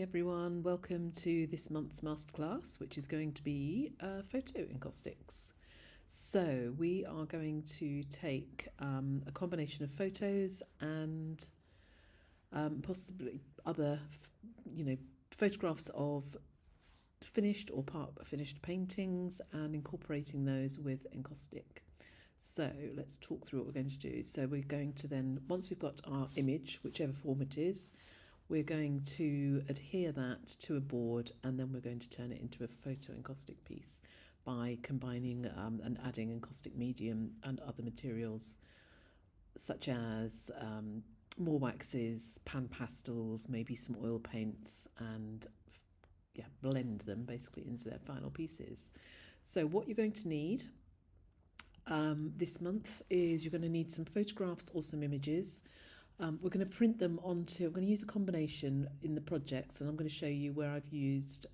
everyone, welcome to this month's masterclass, which is going to be photo encaustics. So we are going to take a combination of photos and possibly other, photographs of finished or part finished paintings and incorporating those with encaustic. So let's talk through what we're going to do. So we're going to then, once we've got our image, whichever form it is, we're going to adhere that to a board, and then we're going to turn it into a photo encaustic piece by combining and adding encaustic medium and other materials such as more waxes, pan pastels, maybe some oil paints, and blend them basically into their final pieces. So what you're going to need this month is you're going to need some photographs or some images. We're going to print them onto, I'm going to use a combination in the projects, and I'm going to show you where I've used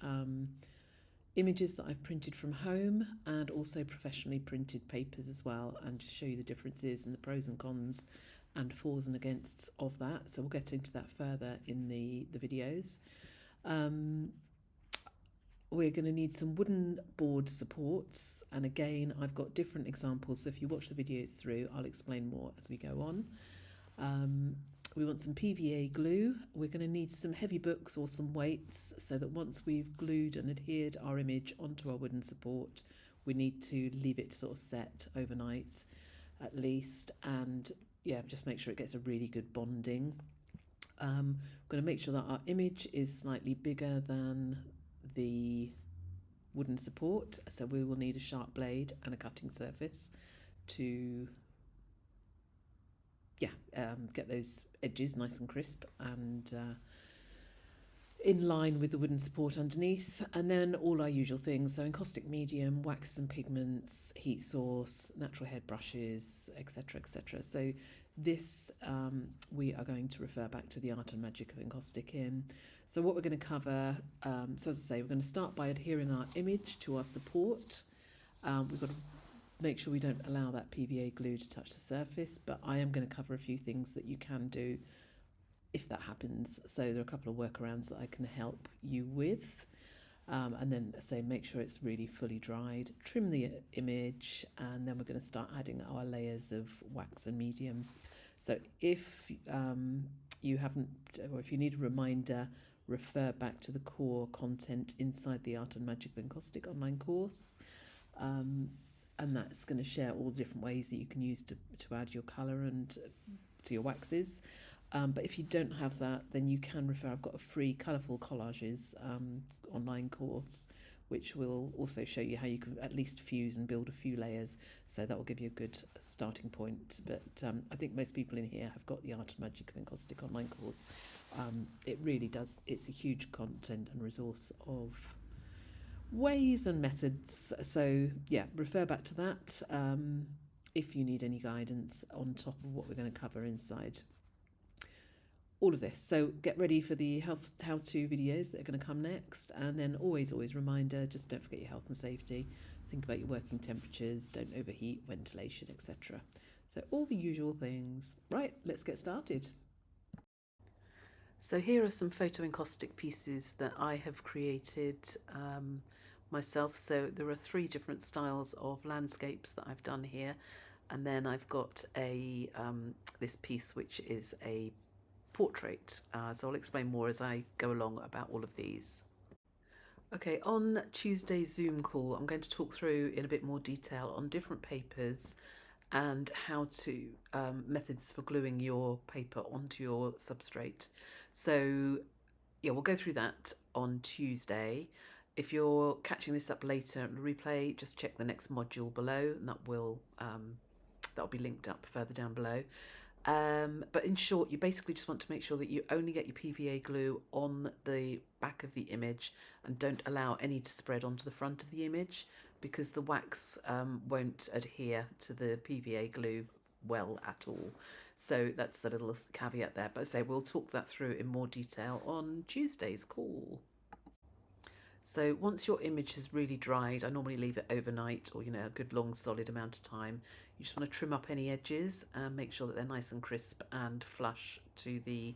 images that I've printed from home and also professionally printed papers as well, and just show you the differences and the pros and cons and fors and againsts of that. So we'll get into that further in the videos. We're going to need some wooden board supports, and again I've got different examples, so if you watch the videos through I'll explain more as we go on. We want some PVA glue. We're going to need some heavy books or some weights, so that once we've glued and adhered our image onto our wooden support, we need to leave it sort of set overnight at least, and just make sure it gets a really good bonding. We're going to make sure that our image is slightly bigger than the wooden support, so we will need a sharp blade and a cutting surface to get those edges nice and crisp and in line with the wooden support underneath. And then all our usual things, so encaustic medium, waxes and pigments, heat source, natural head brushes, etc, etc. So this we are going to refer back to the Art and Magic of Encaustic in. So what we're going to cover, so as I say, we're going to start by adhering our image to our support. We've got to make sure we don't allow that PVA glue to touch the surface, but I am going to cover a few things that you can do if that happens. So there are a couple of workarounds that I can help you with. And then say make sure it's really fully dried, trim the image, and then we're going to start adding our layers of wax and medium. So if you haven't, or if you need a reminder, refer back to the core content inside the Art and Magic of Encaustic online course. And that's going to share all the different ways that you can use to add your colour and to your waxes. But if you don't have that, then you can refer. I've got a free colourful collages online course, which will also show you how you can at least fuse and build a few layers. So that will give you a good starting point. But I think most people in here have got the Art and Magic of Encaustic online course. It really does. It's a huge content and resource of ways and methods. So refer back to that if you need any guidance on top of what we're going to cover inside all of this. So get ready for the how-to videos that are going to come next, and then always reminder, just don't forget your health and safety. Think about your working temperatures, don't overheat, ventilation, etc. So all the usual things. Right, let's get started. So here are some photo encaustic pieces that I have created myself. So there are 3 different styles of landscapes that I've done here, and then I've got a this piece which is a portrait. So I'll explain more as I go along about all of these. Okay, on Tuesday's Zoom call, I'm going to talk through in a bit more detail on different papers and how to methods for gluing your paper onto your substrate. So we'll go through that on Tuesday. If you're catching this up later on replay, just check the next module below, and that'll be linked up further down below. But in short, you basically just want to make sure that you only get your PVA glue on the back of the image and don't allow any to spread onto the front of the image, because the wax won't adhere to the PVA glue well at all. So that's the little caveat there. But I say we'll talk that through in more detail on Tuesday's call. So once your image has really dried, I normally leave it overnight or a good long solid amount of time. You just want to trim up any edges and make sure that they're nice and crisp and flush to the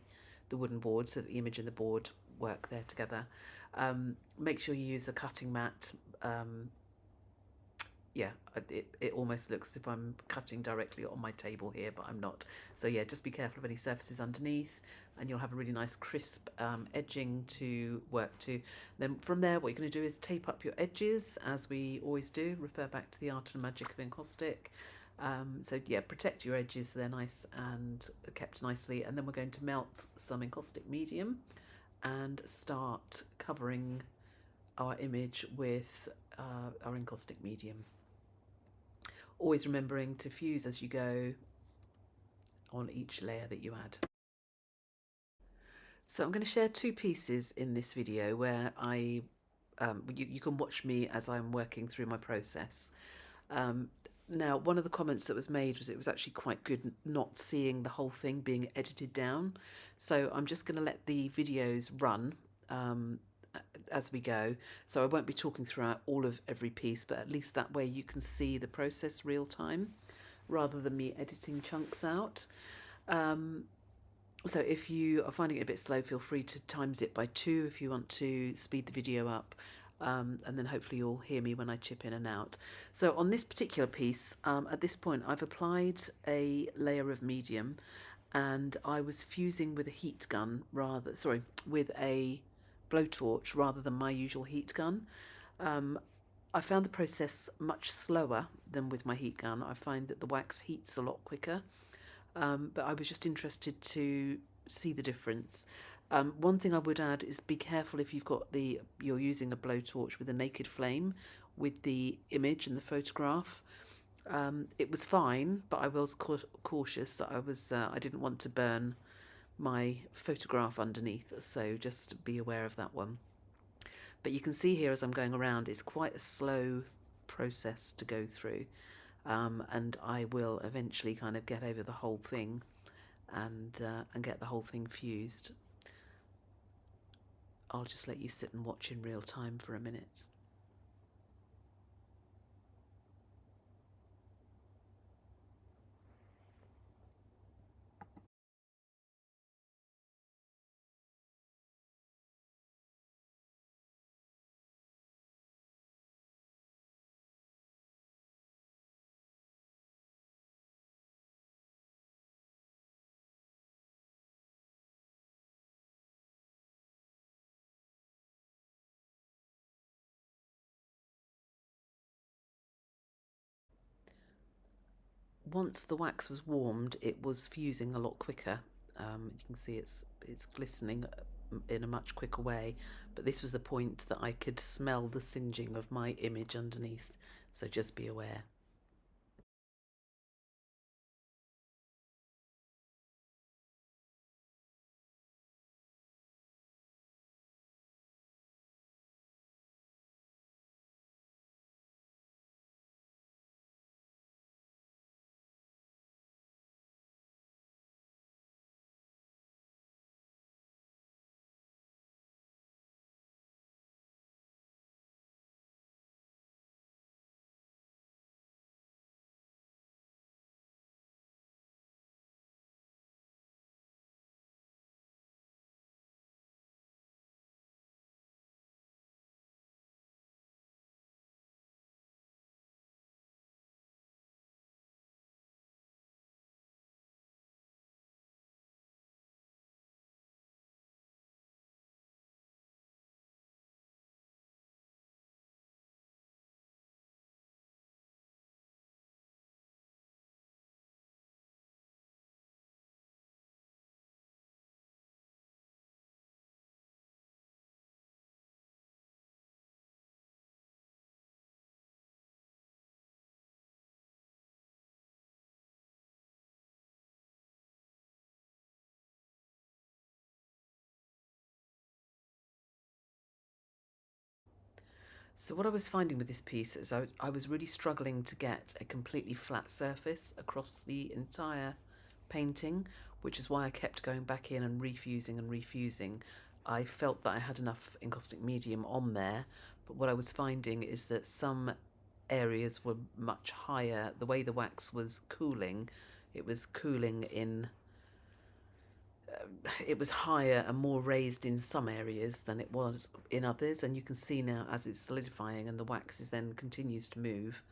wooden board, so that the image and the board work there together. Make sure you use a cutting mat. Yeah, it almost looks as if I'm cutting directly on my table here, but I'm not. So yeah, just be careful of any surfaces underneath, and you'll have a really nice crisp edging to work to. Then from there, what you're going to do is tape up your edges, as we always do. Refer back to the Art and Magic of Encaustic. So yeah, protect your edges so they're nice and kept nicely. And then we're going to melt some encaustic medium and start covering our image with our encaustic medium. Always remembering to fuse as you go on each layer that you add. So I'm going to share two pieces in this video where you can watch me as I'm working through my process. Now, one of the comments that was made was it was actually quite good not seeing the whole thing being edited down. So I'm just going to let the videos run as we go. So I won't be talking throughout all of every piece, but at least that way you can see the process real time rather than me editing chunks out. So if you are finding it a bit slow, feel free to times it by 2 if you want to speed the video up. And then hopefully you'll hear me when I chip in and out. So on this particular piece, at this point, I've applied a layer of medium, and I was fusing with a heat gun with a blowtorch rather than my usual heat gun. I found the process much slower than with my heat gun. I find that the wax heats a lot quicker, but I was just interested to see the difference. One thing I would add is be careful if you're using a blowtorch with a naked flame with the image and the photograph. It was fine, but I was cautious that I didn't want to burn my photograph underneath, so just be aware of that one. But you can see here as I'm going around, it's quite a slow process to go through, and I will eventually kind of get over the whole thing and get the whole thing fused. I'll just let you sit and watch in real time for a minute. Once the wax was warmed, it was fusing a lot quicker. You can see it's glistening in a much quicker way, but this was the point that I could smell the singeing of my image underneath, so just be aware. So what I was finding with this piece is I was really struggling to get a completely flat surface across the entire painting, which is why I kept going back in and refusing and refusing. I felt that I had enough encaustic medium on there, but what I was finding is that some areas were much higher. The way the wax was cooling, it was cooling in it was higher and more raised in some areas than it was in others, and you can see now as it's solidifying and the wax is then continues to move.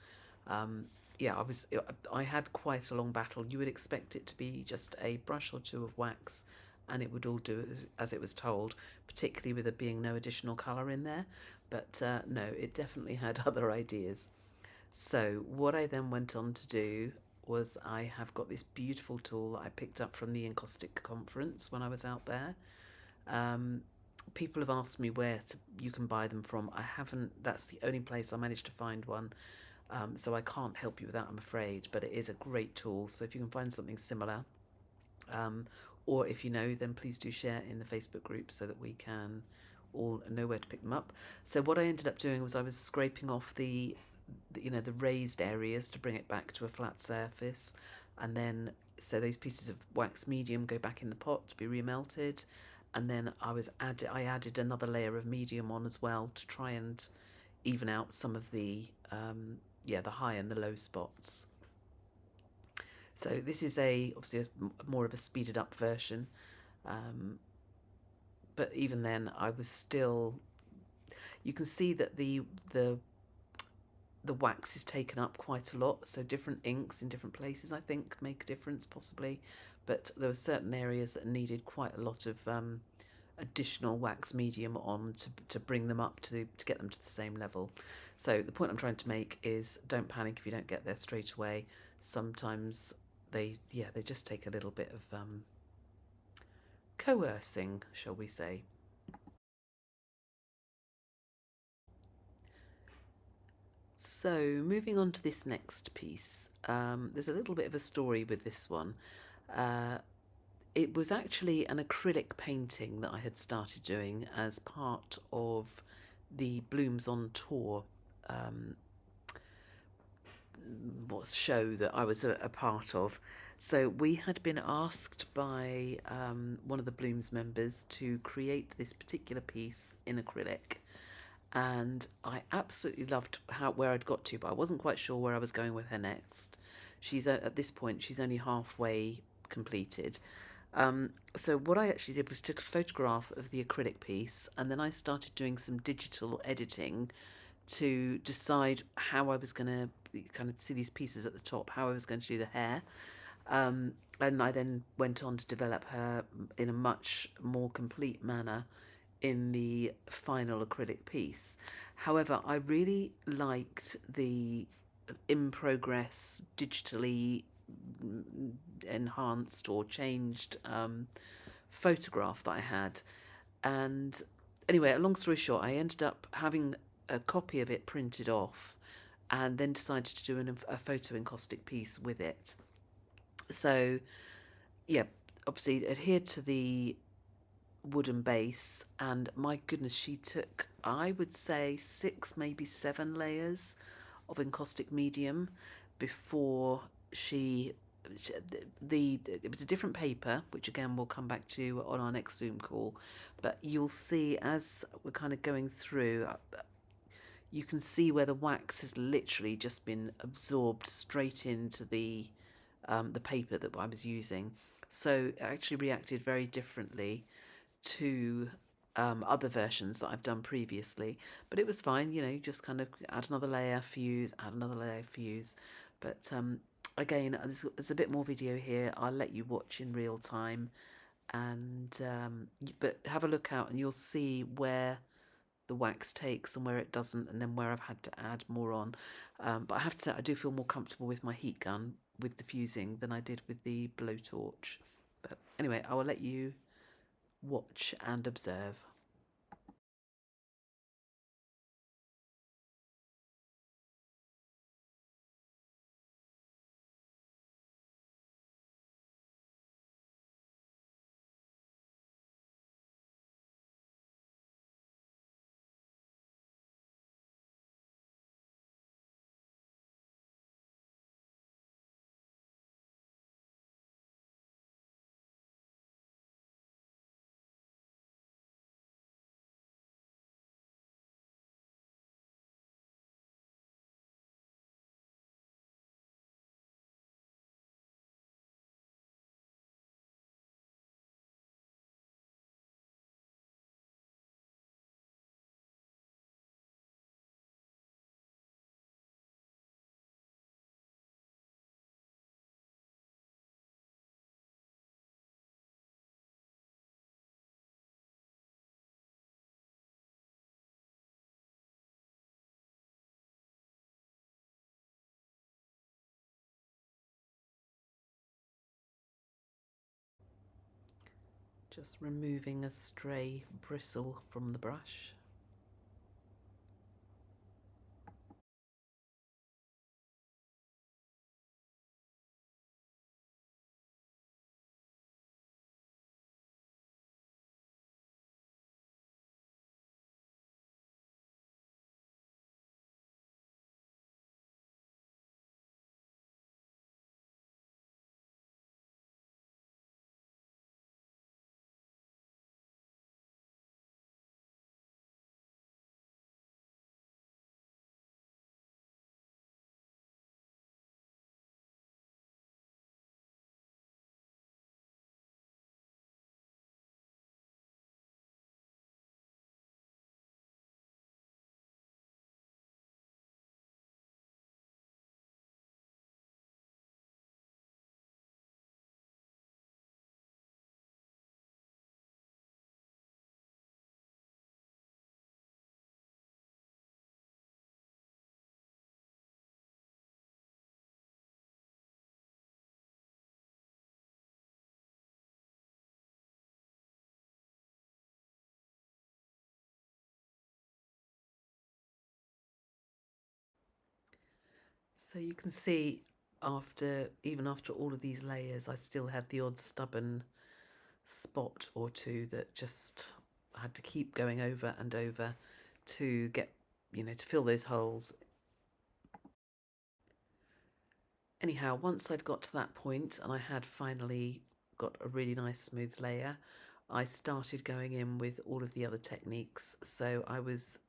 Um, yeah, I had quite a long battle. You would expect it to be just a brush or two of wax, and it would all do as it was told, particularly with there being no additional colour in there. But no, it definitely had other ideas. So what I then went on to do was I have got this beautiful tool that I picked up from the Encaustic conference when I was out there. Um, People have asked me where you can buy them from. I haven't. That's the only place I managed to find one. So I can't help you with that, I'm afraid. But it is a great tool. So if you can find something similar, um, or if you know, then please do share in the Facebook group so that we can all know where to pick them up. So what I ended up doing was I was scraping off the raised areas to bring it back to a flat surface, and then so those pieces of wax medium go back in the pot to be remelted, and then I added another layer of medium on as well to try and even out some of the the high and the low spots. So this is obviously more of a speeded up version, um, but even then I was still. You can see that the wax is taken up quite a lot, so different inks in different places I think make a difference possibly, but there were certain areas that needed quite a lot of additional wax medium on to bring them up to get them to the same level. So the point I'm trying to make is don't panic if you don't get there straight away. Sometimes they just take a little bit of coercing, shall we say. So moving on to this next piece, there's a little bit of a story with this one. Uh, it was actually an acrylic painting that I had started doing as part of the Blooms on Tour show that I was a part of. So we had been asked by one of the Blooms members to create this particular piece in acrylic, and I absolutely loved where I'd got to, but I wasn't quite sure where I was going with her next. She's at this point she's only halfway completed. So what I actually did was took a photograph of the acrylic piece, and then I started doing some digital editing to decide how I was going to kind of see these pieces at the top, how I was going to do the hair. And I then went on to develop her in a much more complete manner in the final acrylic piece. However, I really liked the in progress digitally enhanced or changed photograph that I had. And anyway, a long story short, I ended up having a copy of it printed off and then decided to do a photo encaustic piece with it. So, yeah, obviously adhered to the wooden base, and my goodness, she took, I would say, 6, maybe 7 layers of encaustic medium before it was a different paper, which again we'll come back to on our next Zoom call, but you'll see as we're kind of going through, you can see where the wax has literally just been absorbed straight into the paper that I was using. So it actually reacted very differently to other versions that I've done previously, but it was fine. Just kind of add another layer, fuse, add another layer, fuse. But again, there's a bit more video here. I'll let you watch in real time, and but have a look out, and you'll see where the wax takes and where it doesn't, and then where I've had to add more on. But I have to say, I do feel more comfortable with my heat gun with the fusing than I did with the blowtorch. But anyway, I will let you watch and observe. Just removing a stray bristle from the brush. So you can see even after all of these layers, I still had the odd stubborn spot or two that just had to keep going over and over to get, to fill those holes. Anyhow, once I'd got to that point and I had finally got a really nice smooth layer, I started going in with all of the other techniques. So I was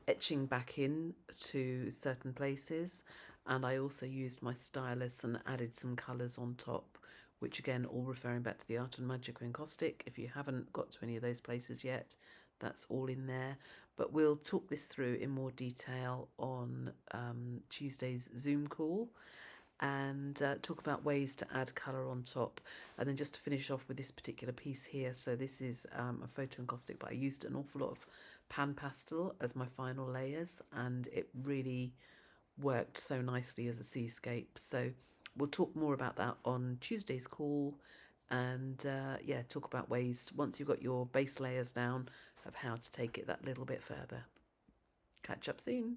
etching back in to certain places, and I also used my stylus and added some colours on top, which again, all referring back to the Art and Magic of Encaustic. If you haven't got to any of those places yet, that's all in there. But we'll talk this through in more detail on Tuesday's Zoom call, and talk about ways to add colour on top. And then just to finish off with this particular piece here, so this is a photo encaustic, but I used an awful lot of pan pastel as my final layers, and it really worked so nicely as a seascape. So we'll talk more about that on Tuesday's call, and yeah, talk about ways, once you've got your base layers down, of how to take it that little bit further. Catch up soon.